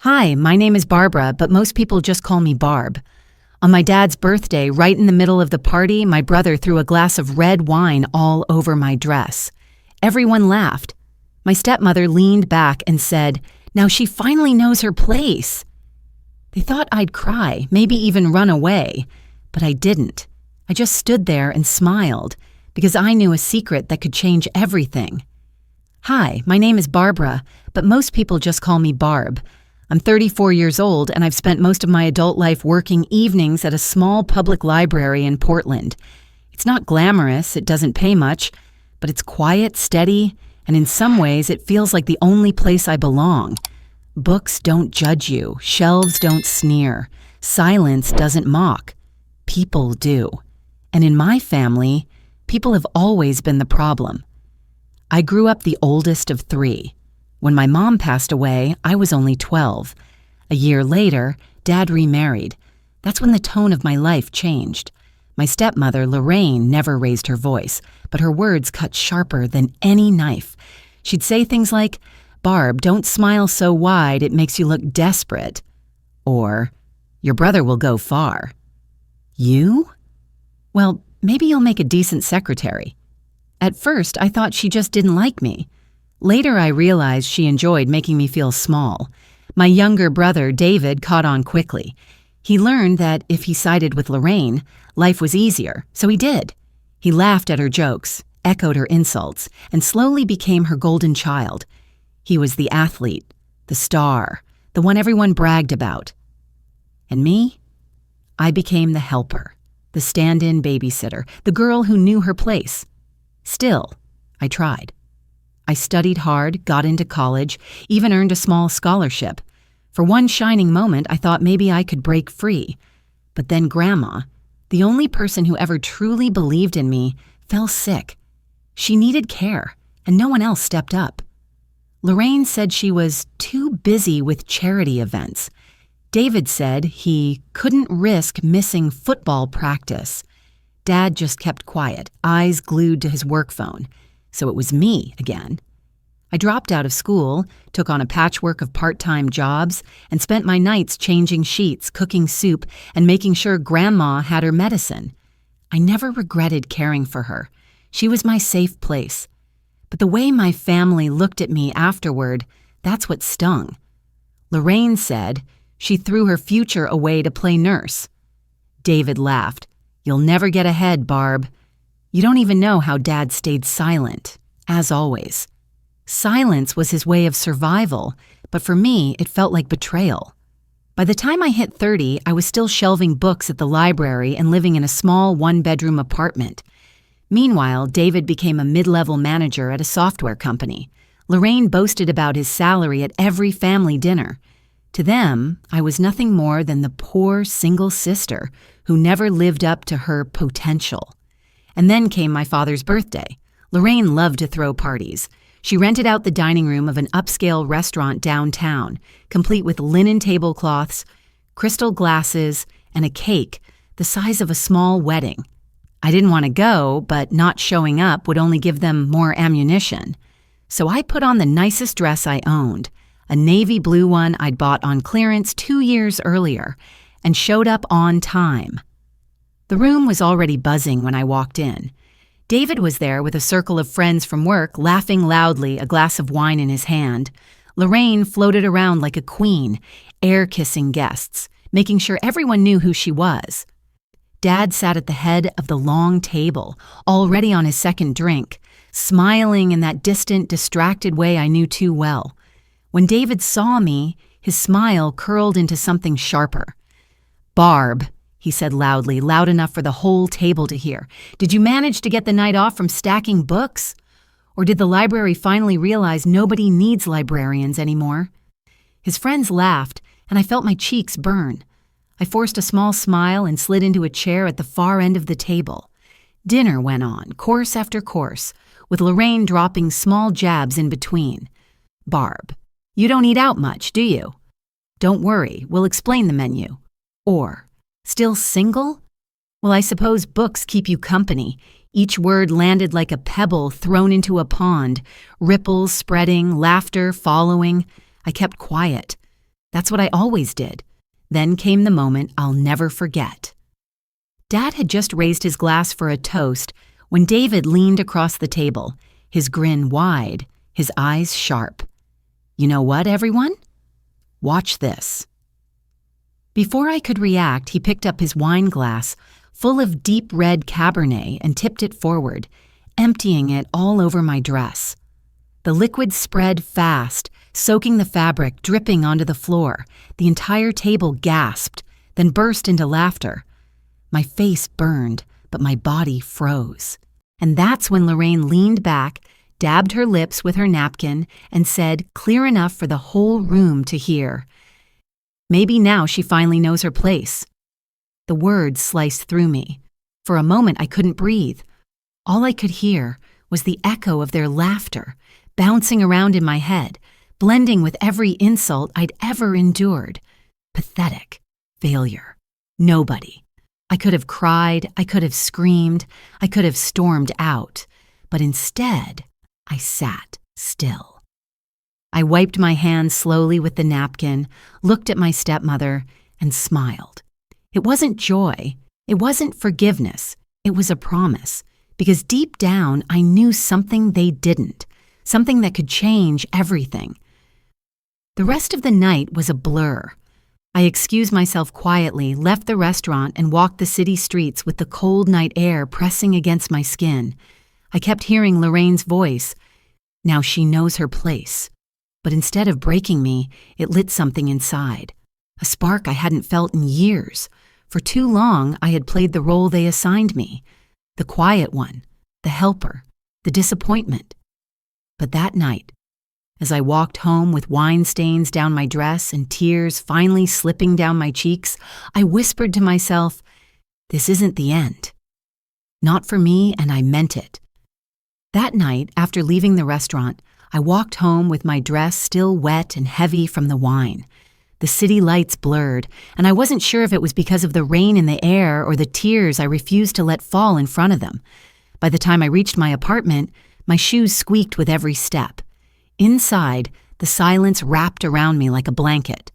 Hi, my name is Barbara, but most people just call me Barb. On my dad's birthday, right in the middle of the party, my brother threw a glass of red wine all over my dress. Everyone laughed. My stepmother leaned back and said, "Now she finally knows her place." They thought I'd cry, maybe even run away, but I didn't. I just stood there and smiled, because I knew a secret that could change everything. Hi, my name is Barbara, but most people just call me Barb. I'm 34 years old, and I've spent most of my adult life working evenings at a small public library in Portland. It's not glamorous, it doesn't pay much, but it's quiet, steady, and in some ways it feels like the only place I belong. Books don't judge you, shelves don't sneer, silence doesn't mock. People do. And in my family, people have always been the problem. I grew up the oldest of three. When my mom passed away, I was only 12. A year later, Dad remarried. That's when the tone of my life changed. My stepmother, Lorraine, never raised her voice, but her words cut sharper than any knife. She'd say things like, "Barb, don't smile so wide, it makes you look desperate." Or, "Your brother will go far." You? Well, maybe you'll make a decent secretary. At first, I thought she just didn't like me. Later, I realized she enjoyed making me feel small. My younger brother, David, caught on quickly. He learned that if he sided with Lorraine, life was easier, so he did. He laughed at her jokes, echoed her insults, and slowly became her golden child. He was the athlete, the star, the one everyone bragged about. And me? I became the helper, the stand-in babysitter, the girl who knew her place. Still, I tried. I studied hard, got into college, even earned a small scholarship. For one shining moment, I thought maybe I could break free. But then Grandma, the only person who ever truly believed in me, fell sick. She needed care, and no one else stepped up. Lorraine said she was too busy with charity events. David said he couldn't risk missing football practice. Dad just kept quiet, eyes glued to his work phone. So it was me again. I dropped out of school, took on a patchwork of part-time jobs, and spent my nights changing sheets, cooking soup, and making sure Grandma had her medicine. I never regretted caring for her. She was my safe place. But the way my family looked at me afterward, that's what stung. Lorraine said she threw her future away to play nurse. David laughed. "You'll never get ahead, Barb. You don't even know how Dad stayed silent, as always." Silence was his way of survival, but for me, it felt like betrayal. By the time I hit 30, I was still shelving books at the library and living in a small one-bedroom apartment. Meanwhile, David became a mid-level manager at a software company. Lorraine boasted about his salary at every family dinner. To them, I was nothing more than the poor single sister who never lived up to her potential. And then came my father's birthday. Lorraine loved to throw parties. She rented out the dining room of an upscale restaurant downtown, complete with linen tablecloths, crystal glasses, and a cake the size of a small wedding. I didn't want to go, but not showing up would only give them more ammunition. So I put on the nicest dress I owned, a navy blue one I'd bought on clearance 2 years earlier, and showed up on time. The room was already buzzing when I walked in. David was there with a circle of friends from work, laughing loudly, a glass of wine in his hand. Lorraine floated around like a queen, air-kissing guests, making sure everyone knew who she was. Dad sat at the head of the long table, already on his second drink, smiling in that distant, distracted way I knew too well. When David saw me, his smile curled into something sharper. "Barb," he said loudly, loud enough for the whole table to hear, "did you manage to get the night off from stacking books? Or did the library finally realize nobody needs librarians anymore?" His friends laughed, and I felt my cheeks burn. I forced a small smile and slid into a chair at the far end of the table. Dinner went on, course after course, with Lorraine dropping small jabs in between. "Barb, you don't eat out much, do you? Don't worry, we'll explain the menu." Or, "Still single? Well, I suppose books keep you company." Each word landed like a pebble thrown into a pond, ripples spreading, laughter following. I kept quiet. That's what I always did. Then came the moment I'll never forget. Dad had just raised his glass for a toast when David leaned across the table, his grin wide, his eyes sharp. "You know what, everyone? Watch this." Before I could react, he picked up his wine glass, full of deep red Cabernet, and tipped it forward, emptying it all over my dress. The liquid spread fast, soaking the fabric, dripping onto the floor. The entire table gasped, then burst into laughter. My face burned, but my body froze. And that's when Lorraine leaned back, dabbed her lips with her napkin, and said, clear enough for the whole room to hear, "Maybe now she finally knows her place." The words sliced through me. For a moment I couldn't breathe. All I could hear was the echo of their laughter, bouncing around in my head, blending with every insult I'd ever endured. Pathetic. Failure. Nobody. I could have cried, I could have screamed, I could have stormed out, but instead, I sat still. I wiped my hands slowly with the napkin, looked at my stepmother, and smiled. It wasn't joy, it wasn't forgiveness, it was a promise, because deep down I knew something they didn't, something that could change everything. The rest of the night was a blur. I excused myself quietly, left the restaurant, and walked the city streets with the cold night air pressing against my skin. I kept hearing Lorraine's voice. Now she knows her place. But instead of breaking me, it lit something inside. A spark I hadn't felt in years. For too long, I had played the role they assigned me. The quiet one, the helper, the disappointment. But that night, as I walked home with wine stains down my dress and tears finally slipping down my cheeks, I whispered to myself, this isn't the end. Not for me, and I meant it. That night, after leaving the restaurant, I walked home with my dress still wet and heavy from the wine. The city lights blurred, and I wasn't sure if it was because of the rain in the air or the tears I refused to let fall in front of them. By the time I reached my apartment, my shoes squeaked with every step. Inside, the silence wrapped around me like a blanket.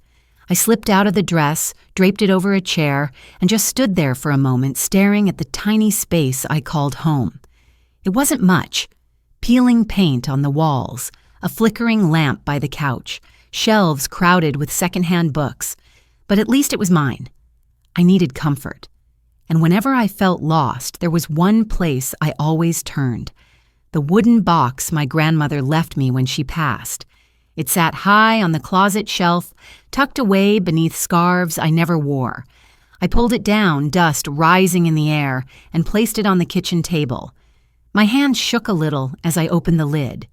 I slipped out of the dress, draped it over a chair, and just stood there for a moment staring at the tiny space I called home. It wasn't much. Peeling paint on the walls, a flickering lamp by the couch, shelves crowded with secondhand books. But at least it was mine. I needed comfort. And whenever I felt lost, there was one place I always turned. The wooden box my grandmother left me when she passed. It sat high on the closet shelf, tucked away beneath scarves I never wore. I pulled it down, dust rising in the air, and placed it on the kitchen table. My hand shook a little as I opened the lid.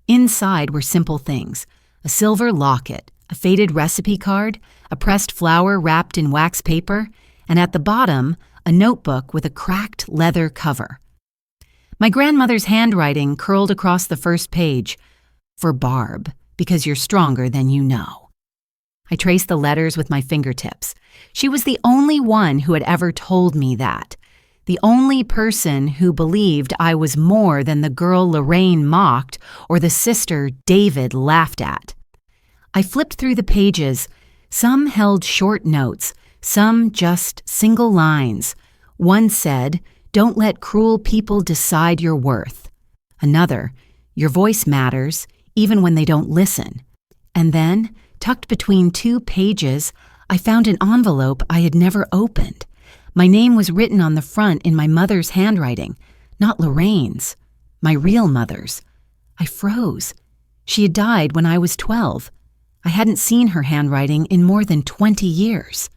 Inside were simple things: a silver locket, a faded recipe card, a pressed flower wrapped in wax paper, and at the bottom, a notebook with a cracked leather cover. My grandmother's handwriting curled across the first page. For Barb, because you're stronger than you know. I traced the letters with my fingertips. She was the only one who had ever told me that. The only person who believed I was more than the girl Lorraine mocked or the sister David laughed at. I flipped through the pages. Some held short notes, some just single lines. One said, "Don't let cruel people decide your worth." Another, "Your voice matters, even when they don't listen." And then, tucked between two pages, I found an envelope I had never opened. My name was written on the front in my mother's handwriting, not Lorraine's, my real mother's. I froze. She had died when I was 12. I hadn't seen her handwriting in more than 20 years.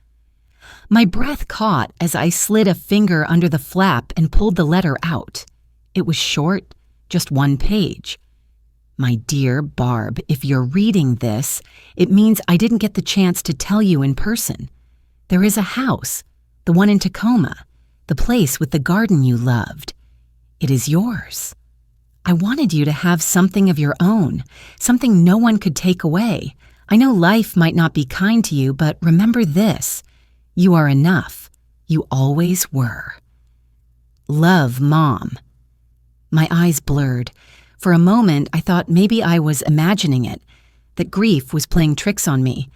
My breath caught as I slid a finger under the flap and pulled the letter out. It was short, just one page. "My dear Barb, if you're reading this, it means I didn't get the chance to tell you in person. There is a house, the one in Tacoma, the place with the garden you loved. It is yours. I wanted you to have something of your own, something no one could take away. I know life might not be kind to you, but remember this. You are enough. You always were. Love, Mom." My eyes blurred. For a moment, I thought maybe I was imagining it, that grief was playing tricks on me.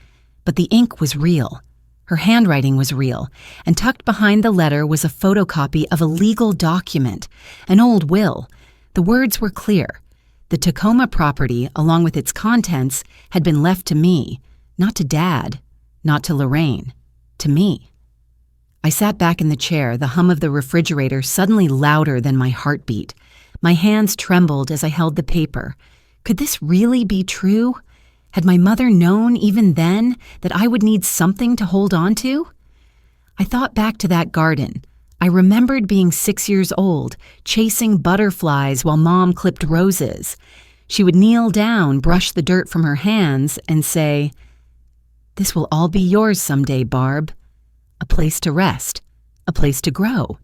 But the ink was real. Her handwriting was real, and tucked behind the letter was a photocopy of a legal document, an old will. The words were clear. The Tacoma property, along with its contents, had been left to me, not to Dad, not to Lorraine, to me. I sat back in the chair, the hum of the refrigerator suddenly louder than my heartbeat. My hands trembled as I held the paper. Could this really be true? Had my mother known even then that I would need something to hold on to? I thought back to that garden. I remembered being 6 years old, chasing butterflies while Mom clipped roses. She would kneel down, brush the dirt from her hands, and say, "This will all be yours someday, Barb. A place to rest, a place to grow."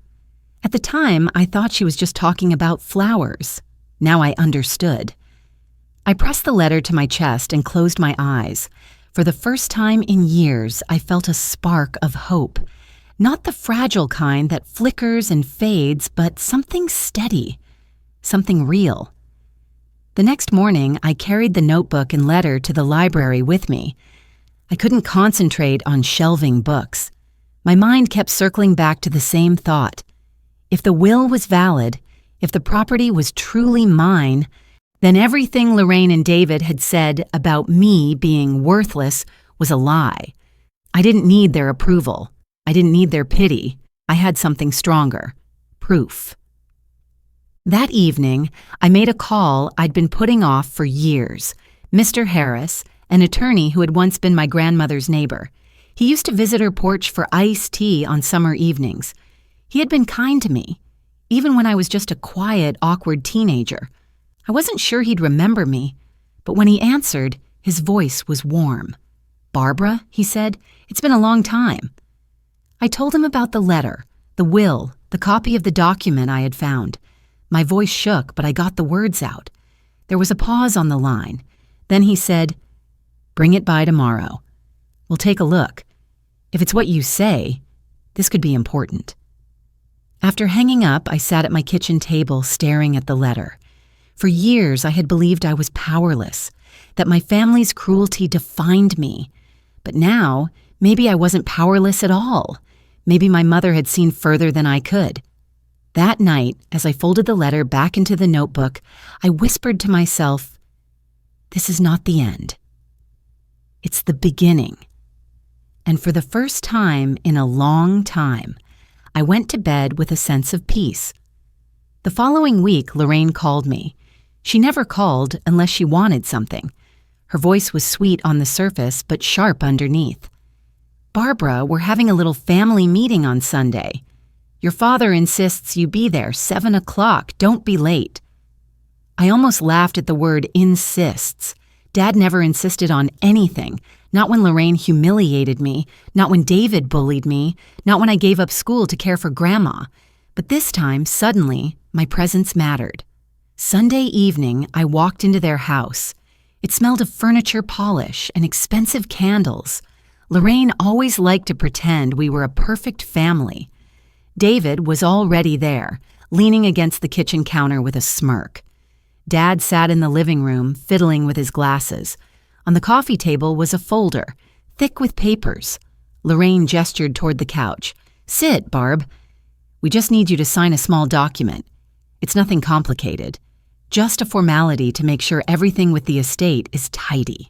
At the time, I thought she was just talking about flowers. Now I understood. I pressed the letter to my chest and closed my eyes. For the first time in years, I felt a spark of hope. Not the fragile kind that flickers and fades, but something steady, something real. The next morning, I carried the notebook and letter to the library with me. I couldn't concentrate on shelving books. My mind kept circling back to the same thought. If the will was valid, if the property was truly mine, then everything Lorraine and David had said about me being worthless was a lie. I didn't need their approval. I didn't need their pity. I had something stronger. Proof. That evening, I made a call I'd been putting off for years. Mr. Harris, an attorney who had once been my grandmother's neighbor. He used to visit her porch for iced tea on summer evenings. He had been kind to me, even when I was just a quiet, awkward teenager. I wasn't sure he'd remember me, but when he answered, his voice was warm. "Barbara," he said, "it's been a long time." I told him about the letter, the will, the copy of the document I had found. My voice shook, but I got the words out. There was a pause on the line. Then he said, "Bring it by tomorrow. We'll take a look. If it's what you say, this could be important." After hanging up, I sat at my kitchen table staring at the letter. For years, I had believed I was powerless, that my family's cruelty defined me. But now, maybe I wasn't powerless at all. Maybe my mother had seen further than I could. That night, as I folded the letter back into the notebook, I whispered to myself, "This is not the end. It's the beginning." And for the first time in a long time, I went to bed with a sense of peace. The following week, Lorraine called me. She never called unless she wanted something. Her voice was sweet on the surface, but sharp underneath. "Barbara, we're having a little family meeting on Sunday. Your father insists you be there, 7 o'clock. Don't be late." I almost laughed at the word insists. Dad never insisted on anything, not when Lorraine humiliated me, not when David bullied me, not when I gave up school to care for Grandma. But this time, suddenly, my presence mattered. Sunday evening, I walked into their house. It smelled of furniture polish and expensive candles. Lorraine always liked to pretend we were a perfect family. David was already there, leaning against the kitchen counter with a smirk. Dad sat in the living room, fiddling with his glasses. On the coffee table was a folder, thick with papers. Lorraine gestured toward the couch. "Sit, Barb. We just need you to sign a small document. It's nothing complicated. Just a formality to make sure everything with the estate is tidy."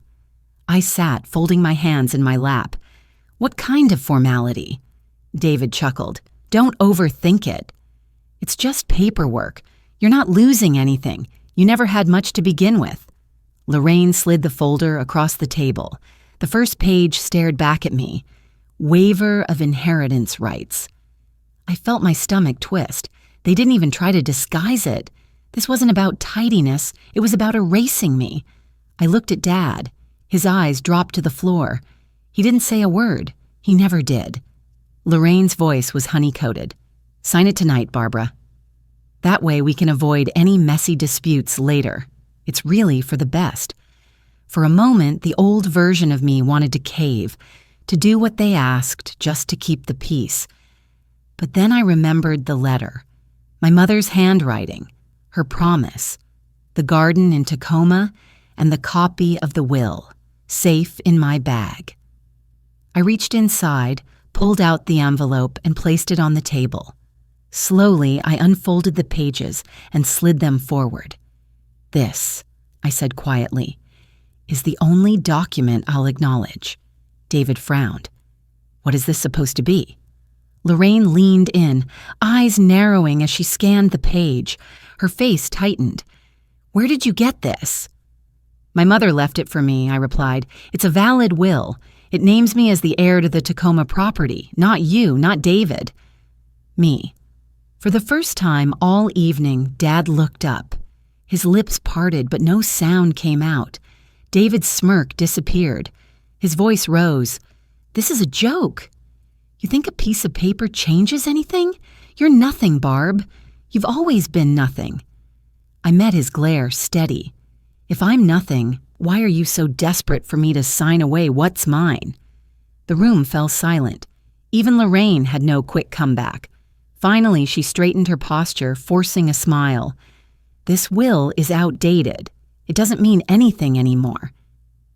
I sat, folding my hands in my lap. "What kind of formality?" David chuckled. "Don't overthink it. It's just paperwork. You're not losing anything. You never had much to begin with." Lorraine slid the folder across the table. The first page stared back at me. Waiver of inheritance rights. I felt my stomach twist. They didn't even try to disguise it. This wasn't about tidiness. It was about erasing me. I looked at Dad. His eyes dropped to the floor. He didn't say a word. He never did. Lorraine's voice was honey-coated. "Sign it tonight, Barbara. That way we can avoid any messy disputes later. It's really for the best." For a moment, the old version of me wanted to cave, to do what they asked just to keep the peace. But then I remembered the letter, my mother's handwriting, her promise, the garden in Tacoma, and the copy of the will, safe in my bag. I reached inside, pulled out the envelope, and placed it on the table. Slowly, I unfolded the pages and slid them forward. "This," I said quietly, "is the only document I'll acknowledge." David frowned. "What is this supposed to be?" Lorraine leaned in, eyes narrowing as she scanned the page. Her face tightened. "Where did you get this?" "My mother left it for me," I replied. "It's a valid will. It names me as the heir to the Tacoma property. Not you, not David." Me. For the first time all evening, Dad looked up. His lips parted, but no sound came out. David's smirk disappeared. His voice rose. "This is a joke. You think a piece of paper changes anything? You're nothing, Barb. You've always been nothing." I met his glare, steady. "If I'm nothing, why are you so desperate for me to sign away what's mine?" The room fell silent. Even Lorraine had no quick comeback. Finally, she straightened her posture, forcing a smile. "This will is outdated. It doesn't mean anything anymore."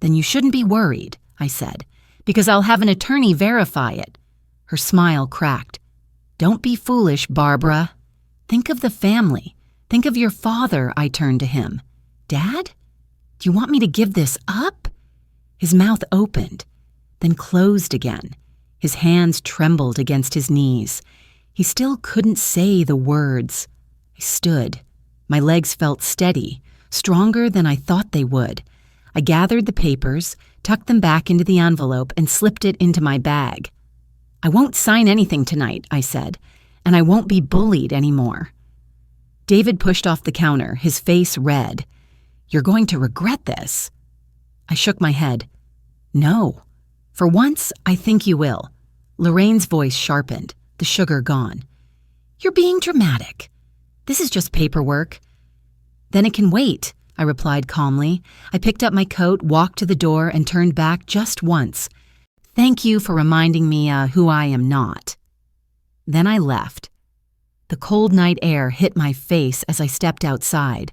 "Then you shouldn't be worried," I said, "because I'll have an attorney verify it." Her smile cracked. "Don't be foolish, Barbara. Think of the family. Think of your father," I turned to him. "Dad? Do you want me to give this up?" His mouth opened, then closed again. His hands trembled against his knees. He still couldn't say the words. I stood. My legs felt steady, stronger than I thought they would. I gathered the papers, tucked them back into the envelope, and slipped it into my bag. "I won't sign anything tonight," I said, "and I won't be bullied anymore." David pushed off the counter, his face red. "You're going to regret this." I shook my head. "No. For once, I think you will." Lorraine's voice sharpened, the sugar gone. "You're being dramatic. This is just paperwork." "Then it can wait," I replied calmly. I picked up my coat, walked to the door, and turned back just once. "Thank you for reminding me who I am not." Then I left. The cold night air hit my face as I stepped outside.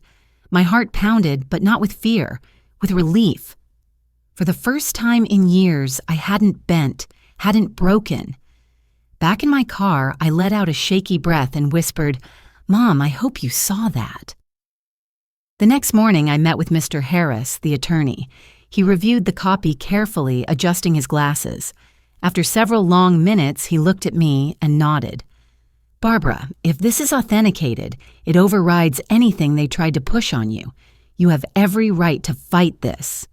My heart pounded, but not with fear, with relief. For the first time in years, I hadn't bent, hadn't broken. Back in my car, I let out a shaky breath and whispered, "Mom, I hope you saw that." The next morning, I met with Mr. Harris, the attorney. He reviewed the copy carefully, adjusting his glasses. After several long minutes, he looked at me and nodded. "Barbara, if this is authenticated, it overrides anything they tried to push on you. You have every right to fight this."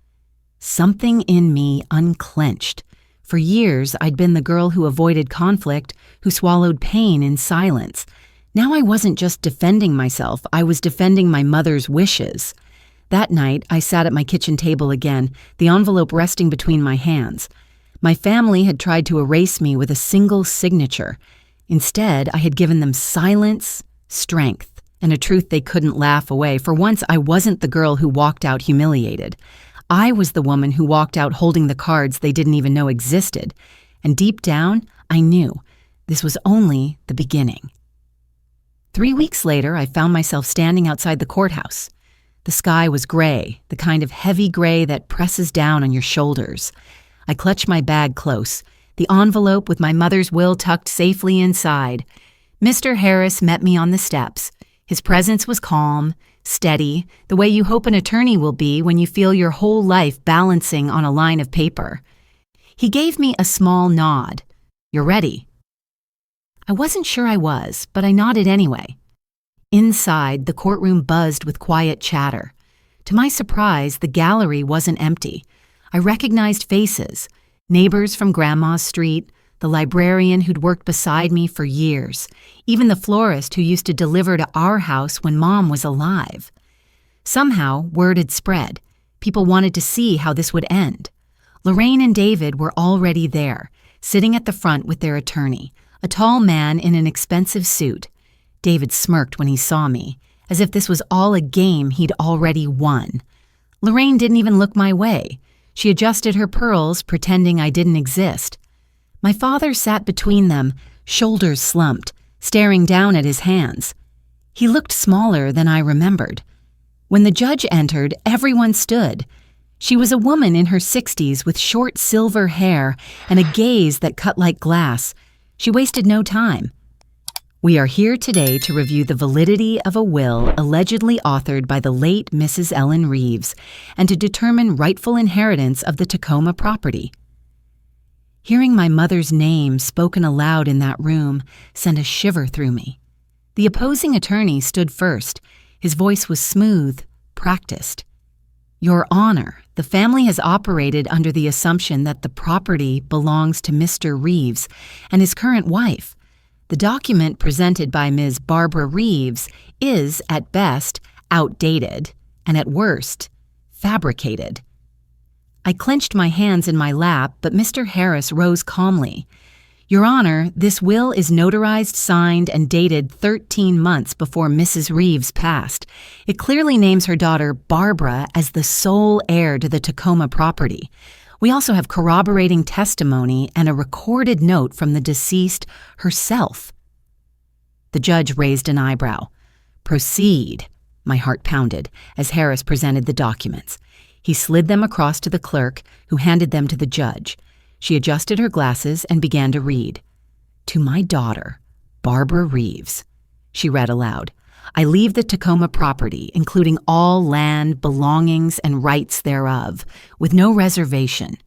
Something in me unclenched. For years, I'd been the girl who avoided conflict, who swallowed pain in silence. Now I wasn't just defending myself, I was defending my mother's wishes. That night, I sat at my kitchen table again, the envelope resting between my hands. My family had tried to erase me with a single signature. Instead, I had given them silence, strength, and a truth they couldn't laugh away. For once, I wasn't the girl who walked out humiliated. I was the woman who walked out holding the cards they didn't even know existed. And deep down, I knew this was only the beginning. 3 weeks later, I found myself standing outside the courthouse. The sky was gray, the kind of heavy gray that presses down on your shoulders. I clutched my bag close, the envelope with my mother's will tucked safely inside. Mr. Harris met me on the steps. His presence was calm, steady, the way you hope an attorney will be when you feel your whole life balancing on a line of paper. He gave me a small nod. "You're ready." I wasn't sure I was, but I nodded anyway. Inside, the courtroom buzzed with quiet chatter. To my surprise, the gallery wasn't empty. I recognized faces, neighbors from Grandma's street, the librarian who'd worked beside me for years, even the florist who used to deliver to our house when Mom was alive. Somehow, word had spread. People wanted to see how this would end. Lorraine and David were already there, sitting at the front with their attorney, a tall man in an expensive suit. David smirked when he saw me, as if this was all a game he'd already won. Lorraine didn't even look my way. She adjusted her pearls, pretending I didn't exist. My father sat between them, shoulders slumped, staring down at his hands. He looked smaller than I remembered. When the judge entered, everyone stood. She was a woman in her 60s with short silver hair and a gaze that cut like glass. She wasted no time. We are here today to review the validity of a will allegedly authored by the late Mrs. Ellen Reeves and to determine rightful inheritance of the Tacoma property. Hearing my mother's name spoken aloud in that room sent a shiver through me. The opposing attorney stood first. His voice was smooth, practiced. Your Honor, the family has operated under the assumption that the property belongs to Mr. Reeves and his current wife. The document presented by Ms. Barbara Reeves is, at best, outdated and at worst, fabricated. I clenched my hands in my lap, but Mr. Harris rose calmly. Your Honor, this will is notarized, signed, and dated 13 months before Mrs. Reeves passed. It clearly names her daughter, Barbara, as the sole heir to the Tacoma property. We also have corroborating testimony and a recorded note from the deceased herself. The judge raised an eyebrow. Proceed, my heart pounded, as Harris presented the documents. He slid them across to the clerk, who handed them to the judge. She adjusted her glasses and began to read. To my daughter, Barbara Reeves, she read aloud, I leave the Tacoma property, including all land, belongings, and rights thereof, with no reservation.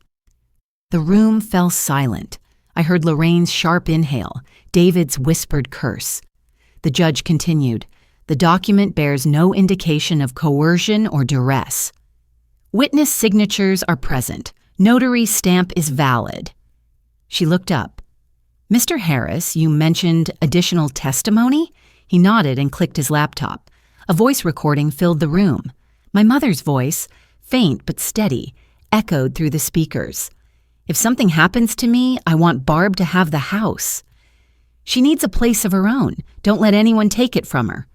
The room fell silent. I heard Lorraine's sharp inhale, David's whispered curse. The judge continued, the document bears no indication of coercion or duress. Witness signatures are present. Notary stamp is valid. She looked up. Mr. Harris, you mentioned additional testimony? He nodded and clicked his laptop. A voice recording filled the room. My mother's voice, faint but steady, echoed through the speakers. If something happens to me, I want Barb to have the house. She needs a place of her own. Don't let anyone take it from her.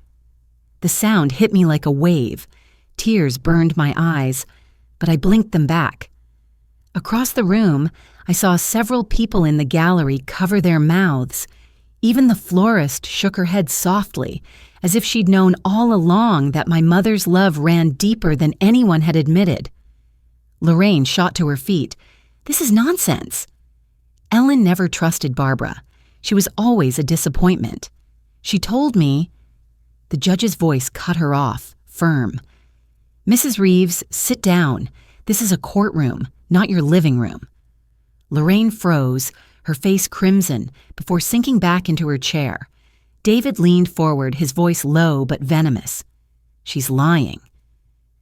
The sound hit me like a wave. Tears burned my eyes, but I blinked them back. Across the room, I saw several people in the gallery cover their mouths. Even the florist shook her head softly, as if she'd known all along that my mother's love ran deeper than anyone had admitted. Lorraine shot to her feet. This is nonsense. Ellen never trusted Barbara. She was always a disappointment. She told me... The judge's voice cut her off, firm. Mrs. Reeves, sit down. This is a courtroom, not your living room. Lorraine froze, her face crimson, before sinking back into her chair. David leaned forward, his voice low but venomous. She's lying.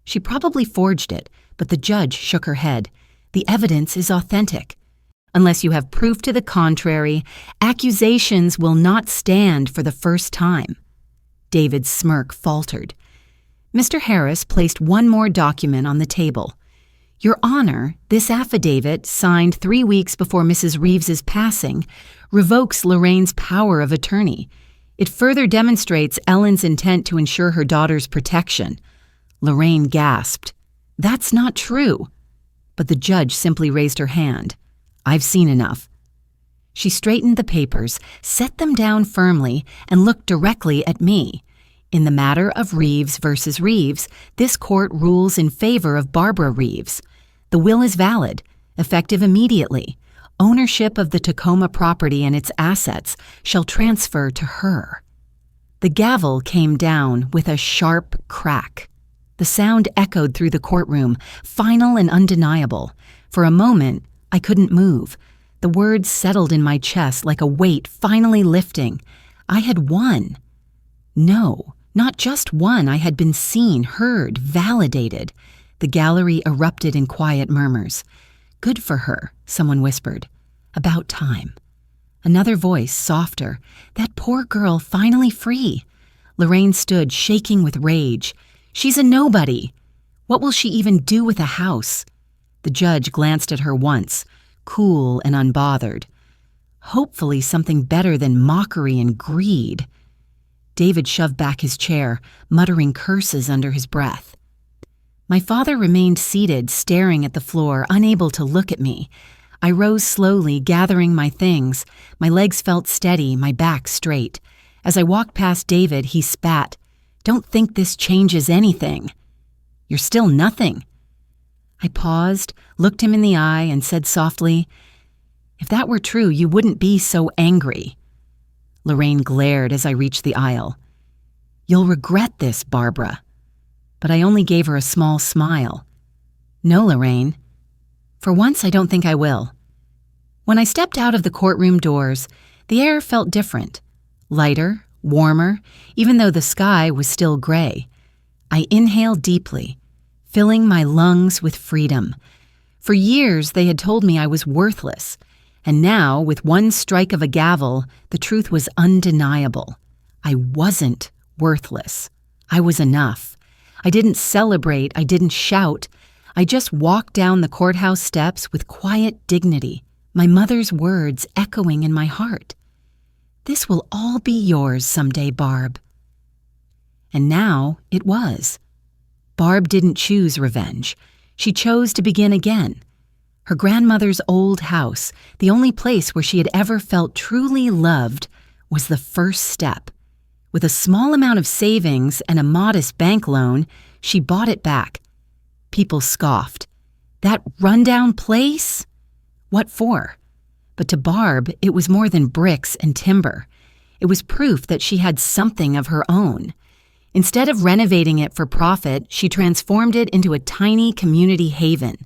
She probably forged it, but the judge shook her head. The evidence is authentic. Unless you have proof to the contrary, accusations will not stand for the first time. David's smirk faltered. Mr. Harris placed one more document on the table. Your Honor, this affidavit, signed 3 weeks before Mrs. Reeves's passing, revokes Lorraine's power of attorney. It further demonstrates Ellen's intent to ensure her daughter's protection. Lorraine gasped. That's not true. But the judge simply raised her hand. I've seen enough. She straightened the papers, set them down firmly, and looked directly at me. In the matter of Reeves versus Reeves, this court rules in favor of Barbara Reeves. The will is valid, effective immediately. Ownership of the Tacoma property and its assets shall transfer to her. The gavel came down with a sharp crack. The sound echoed through the courtroom, final and undeniable. For a moment, I couldn't move. The words settled in my chest like a weight finally lifting. I had won. No, not just won. I had been seen, heard, validated. The gallery erupted in quiet murmurs. Good for her, someone whispered. About time. Another voice, softer. That poor girl finally free. Lorraine stood, shaking with rage. She's a nobody. What will she even do with a house? The judge glanced at her once, cool and unbothered. Hopefully something better than mockery and greed. David shoved back his chair, muttering curses under his breath. My father remained seated, staring at the floor, unable to look at me. I rose slowly, gathering my things. My legs felt steady, my back straight. As I walked past David, he spat. Don't think this changes anything. You're still nothing. I paused, looked him in the eye, and said softly, "If that were true, you wouldn't be so angry." Lorraine glared as I reached the aisle. "You'll regret this, Barbara." But I only gave her a small smile. "No, Lorraine. For once, I don't think I will." When I stepped out of the courtroom doors, the air felt different. Lighter, warmer, even though the sky was still gray. I inhaled deeply, filling my lungs with freedom. For years, they had told me I was worthless. And now, with one strike of a gavel, the truth was undeniable. I wasn't worthless. I was enough. I didn't celebrate, I didn't shout. I just walked down the courthouse steps with quiet dignity, my mother's words echoing in my heart. "This will all be yours someday, Barb." And now it was. Barb didn't choose revenge. She chose to begin again. Her grandmother's old house, the only place where she had ever felt truly loved, was the first step. With a small amount of savings and a modest bank loan, she bought it back. People scoffed. That rundown place? What for? But to Barb, it was more than bricks and timber. It was proof that she had something of her own. Instead of renovating it for profit, she transformed it into a tiny community haven.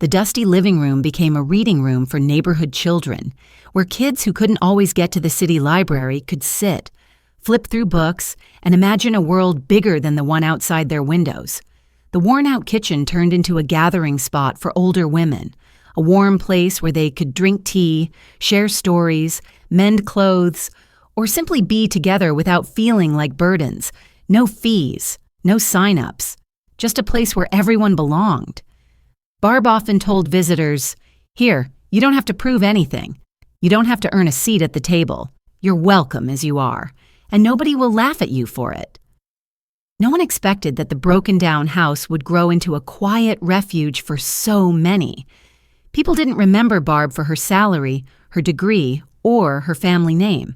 The dusty living room became a reading room for neighborhood children, where kids who couldn't always get to the city library could sit, flip through books, and imagine a world bigger than the one outside their windows. The worn-out kitchen turned into a gathering spot for older women, a warm place where they could drink tea, share stories, mend clothes, or simply be together without feeling like burdens. No fees, no sign-ups, just a place where everyone belonged. Barb often told visitors, "Here, you don't have to prove anything. You don't have to earn a seat at the table. You're welcome as you are, and nobody will laugh at you for it." No one expected that the broken-down house would grow into a quiet refuge for so many. People didn't remember Barb for her salary, her degree, or her family name.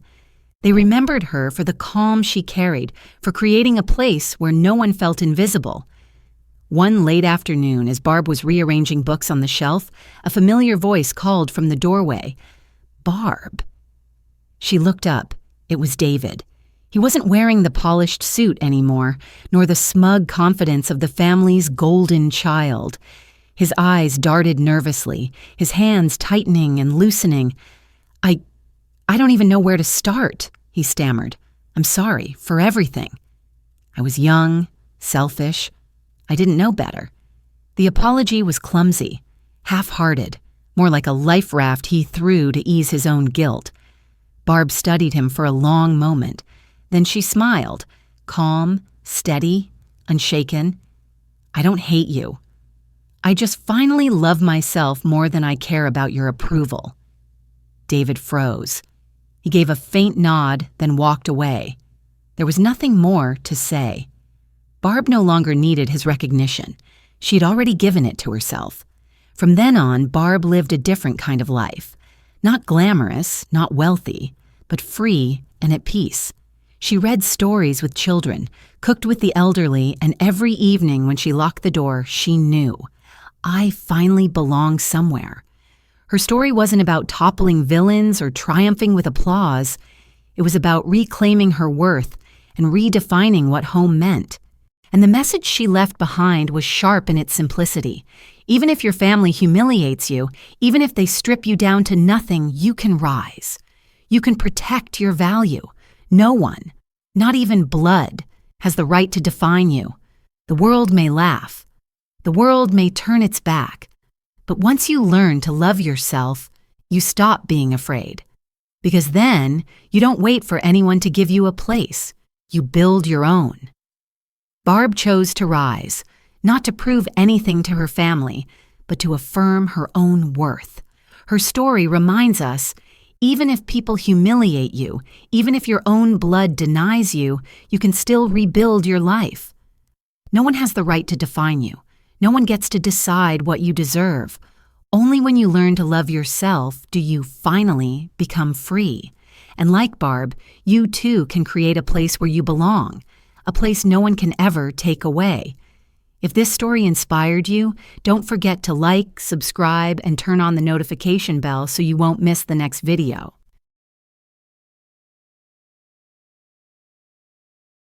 They remembered her for the calm she carried, for creating a place where no one felt invisible. One late afternoon, as Barb was rearranging books on the shelf, a familiar voice called from the doorway, "Barb." She looked up. It was David. He wasn't wearing the polished suit anymore, nor the smug confidence of the family's golden child. His eyes darted nervously, his hands tightening and loosening. I don't even know where to start," he stammered. "I'm sorry for everything. I was young, selfish. I didn't know better." The apology was clumsy, half-hearted, more like a life raft he threw to ease his own guilt. Barb studied him for a long moment. Then she smiled, calm, steady, unshaken. "I don't hate you. I just finally love myself more than I care about your approval." David froze. He gave a faint nod, then walked away. There was nothing more to say. Barb no longer needed his recognition. She had already given it to herself. From then on, Barb lived a different kind of life. Not glamorous, not wealthy, but free and at peace. She read stories with children, cooked with the elderly, and every evening when she locked the door, she knew, "I finally belong somewhere." Her story wasn't about toppling villains or triumphing with applause. It was about reclaiming her worth and redefining what home meant. And the message she left behind was sharp in its simplicity. Even if your family humiliates you, even if they strip you down to nothing, you can rise. You can protect your value. No one, not even blood, has the right to define you. The world may laugh. The world may turn its back. But once you learn to love yourself, you stop being afraid. Because then, you don't wait for anyone to give you a place. You build your own. Barb chose to rise, not to prove anything to her family, but to affirm her own worth. Her story reminds us, even if people humiliate you, even if your own blood denies you, you can still rebuild your life. No one has the right to define you. No one gets to decide what you deserve. Only when you learn to love yourself do you finally become free. And like Barb, you too can create a place where you belong, a place no one can ever take away. If this story inspired you, don't forget to like, subscribe, and turn on the notification bell so you won't miss the next video.